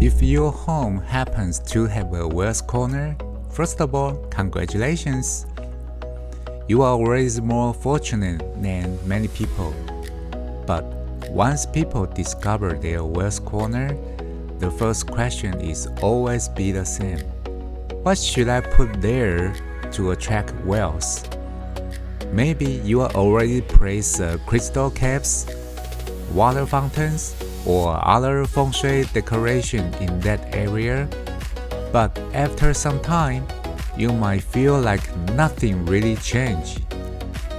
If your home happens to have a west corner, first of all, congratulations! You are already more fortunate than many people. But once people discover their west corner, the first question is always be the same. What should I put there to attract wealth? Maybe you are already placed crystal caps, water fountains, or other Feng Shui decoration in that area, but after some time, you might feel like nothing really changed.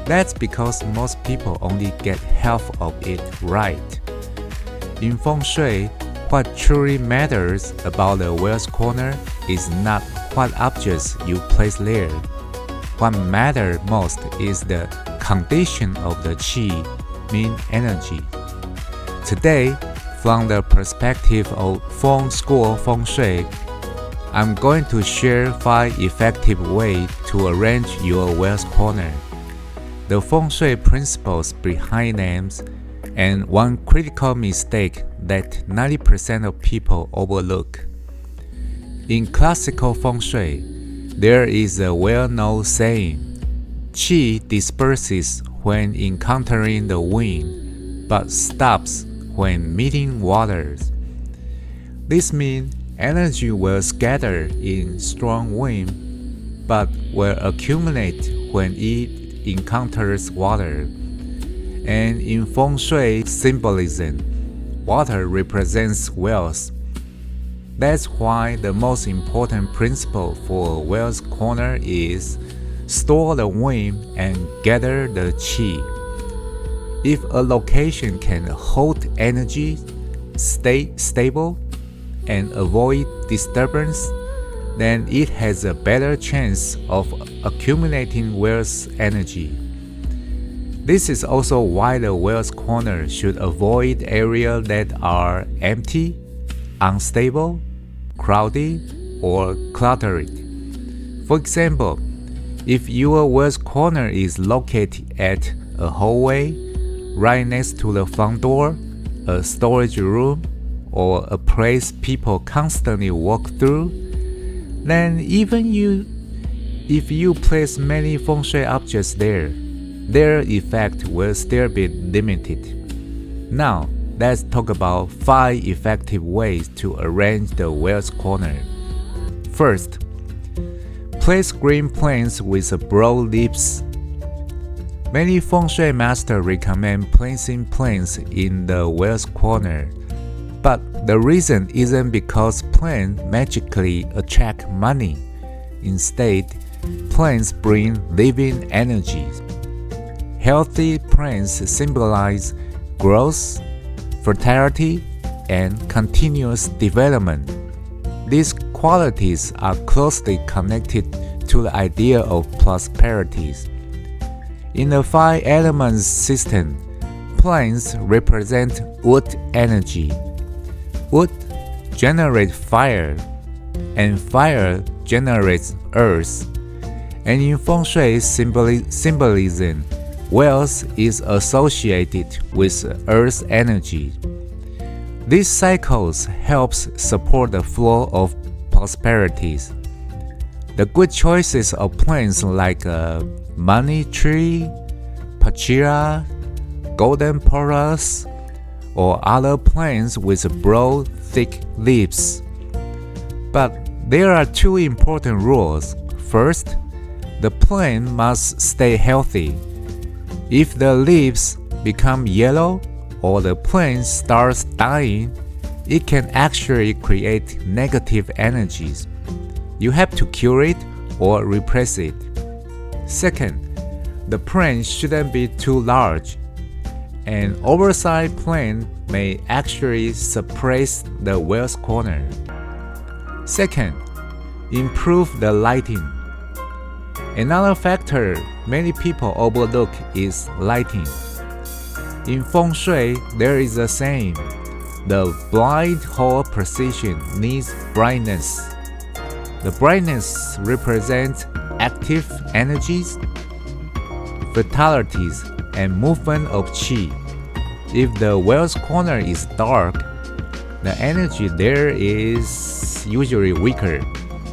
That's because most people only get half of it right. In Feng Shui, what truly matters about the wealth corner is not what objects you place there. What matters most is the condition of the qi, mean energy. Today, from the perspective of Feng School Feng Shui, I'm going to share 5 effective ways to arrange your wealth corner, the Feng Shui principles behind them, and one critical mistake that 90% of people overlook. In classical Feng Shui, there is a well-known saying, qi disperses when encountering the wind, but stops when meeting waters. This means energy will scatter in strong wind, but will accumulate when it encounters water. And in Feng Shui symbolism, water represents wealth. That's why the most important principle for a wealth corner is store the wind and gather the qi. If a location can hold energy, stay stable, and avoid disturbance, then it has a better chance of accumulating wealth energy. This is also why the wealth corner should avoid areas that are empty, unstable, crowded, or cluttered. For example, if your wealth corner is located at a hallway, right next to the front door, a storage room, or a place people constantly walk through, then if you place many Feng Shui objects there, their effect will still be limited. Now, let's talk about 5 effective ways to arrange the wealth corner. First, place green plants with broad leaves. Many Feng Shui masters recommend placing plants in the wealth corner, but the reason isn't because plants magically attract money. Instead, plants bring living energy. Healthy plants symbolize growth, fertility, and continuous development. These qualities are closely connected to the idea of prosperity. In the 5 elements system, plants represent wood energy. Wood generates fire, and fire generates earth. And in Feng Shui symbolism, wealth is associated with earth energy. These cycles help support the flow of prosperities. The good choices of plants like money tree, pachira, golden porous, or other plants with broad, thick leaves. But there are 2 important rules. First, the plant must stay healthy. If the leaves become yellow or the plant starts dying, it can actually create negative energies. You have to cure it or replace it. Second, the plant shouldn't be too large. An oversized plant may actually suppress the wealth corner. Second, improve the lighting. Another factor many people overlook is lighting. In Feng Shui, there is a saying, the blind hole precision needs brightness. The brightness represents active energies, vitalities, and movement of qi. If the wealth corner is dark, the energy there is usually weaker.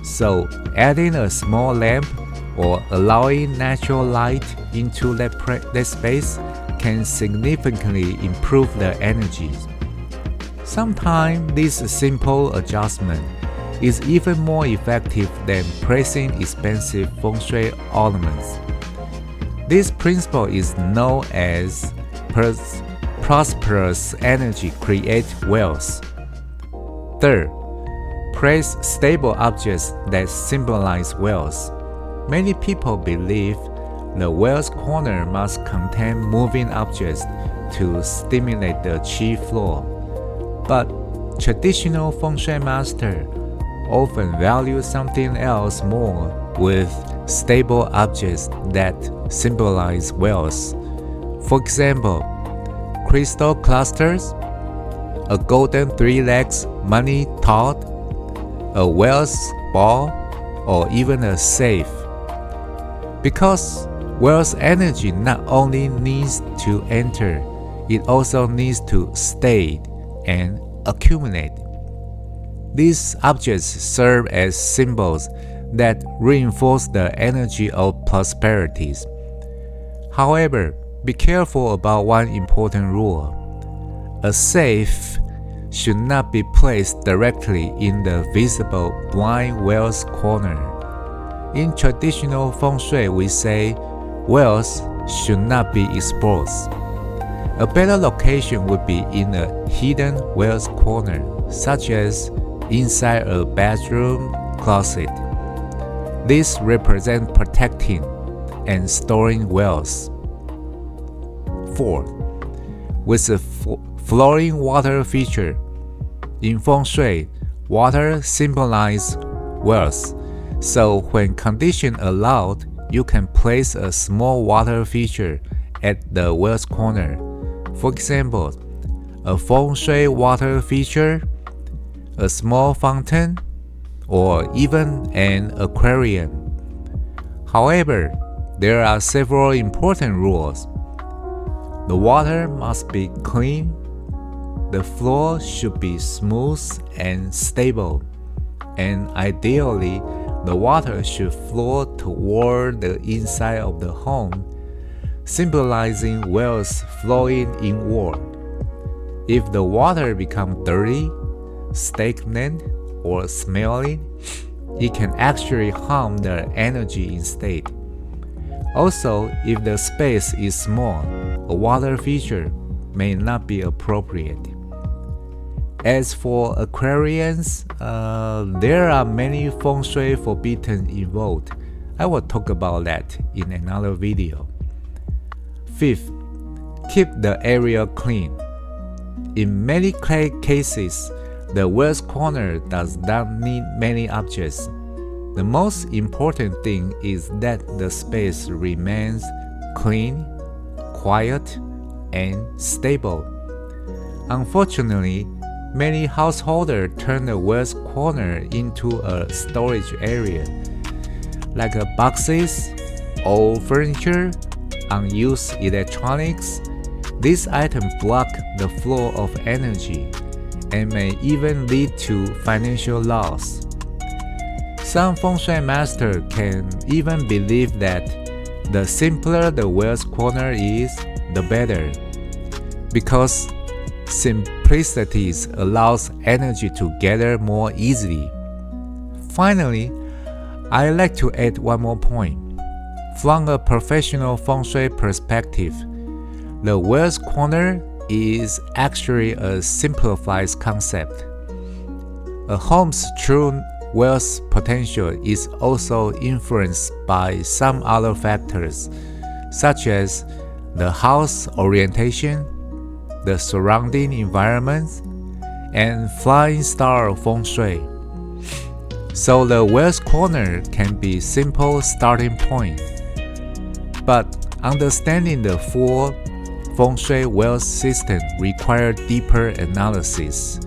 So adding a small lamp or allowing natural light into that space can significantly improve the energy. Sometimes this simple adjustment is even more effective than placing expensive Feng Shui ornaments. This principle is known as prosperous energy creates wealth. Third, place stable objects that symbolize wealth. Many people believe the wealth corner must contain moving objects to stimulate the chi flow. But traditional Feng Shui masters often value something else more, with stable objects that symbolize wealth. For example, crystal clusters, a golden three-legged money tot, a wealth ball, or even a safe. Because wealth energy not only needs to enter, it also needs to stay and accumulate. These objects serve as symbols that reinforce the energy of prosperity. However, be careful about one important rule. A safe should not be placed directly in the visible blind wealth corner. In traditional Feng Shui, we say wealth should not be exposed. A better location would be in a hidden wealth corner, such as inside a bedroom closet. This represents protecting and storing wealth. 4. With a flowing water feature. In Feng Shui, water symbolizes wealth, so when conditions allowed, you can place a small water feature at the wealth corner. For example, a Feng Shui water feature, a small fountain, or even an aquarium. However, there are several important rules. The water must be clean, the floor should be smooth and stable, and ideally, the water should flow toward the inside of the home, symbolizing wealth flowing inward. If the water becomes dirty, stagnant, or smelly, it can actually harm the energy instead. Also, if the space is small, a water feature may not be appropriate. As for aquariums, there are many Feng Shui forbidden involved. I will talk about that in another video. 5th, keep the area clean. In many cases, the wealth corner does not need many objects. The most important thing is that the space remains clean, quiet, and stable. Unfortunately, many householders turn the wealth corner into a storage area, like boxes, old furniture, unused electronics. These items block the flow of energy and may even lead to financial loss. Some Feng Shui masters can even believe that the simpler the wealth corner is, the better, because simplicity allows energy to gather more easily. Finally, I'd like to add one more point. From a professional Feng Shui perspective, the wealth corner is actually a simplified concept. A home's true wealth potential is also influenced by some other factors, such as the house orientation, the surrounding environment, and flying star Feng Shui. So the wealth corner can be a simple starting point, but understanding the full Feng Shui wealth system requires deeper analysis.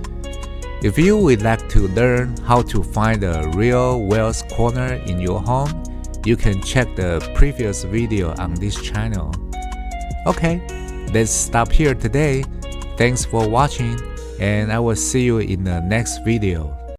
If you would like to learn how to find a real wealth corner in your home, you can check the previous video on this channel. Okay, let's stop here today. Thanks for watching. and I will see you in the next video.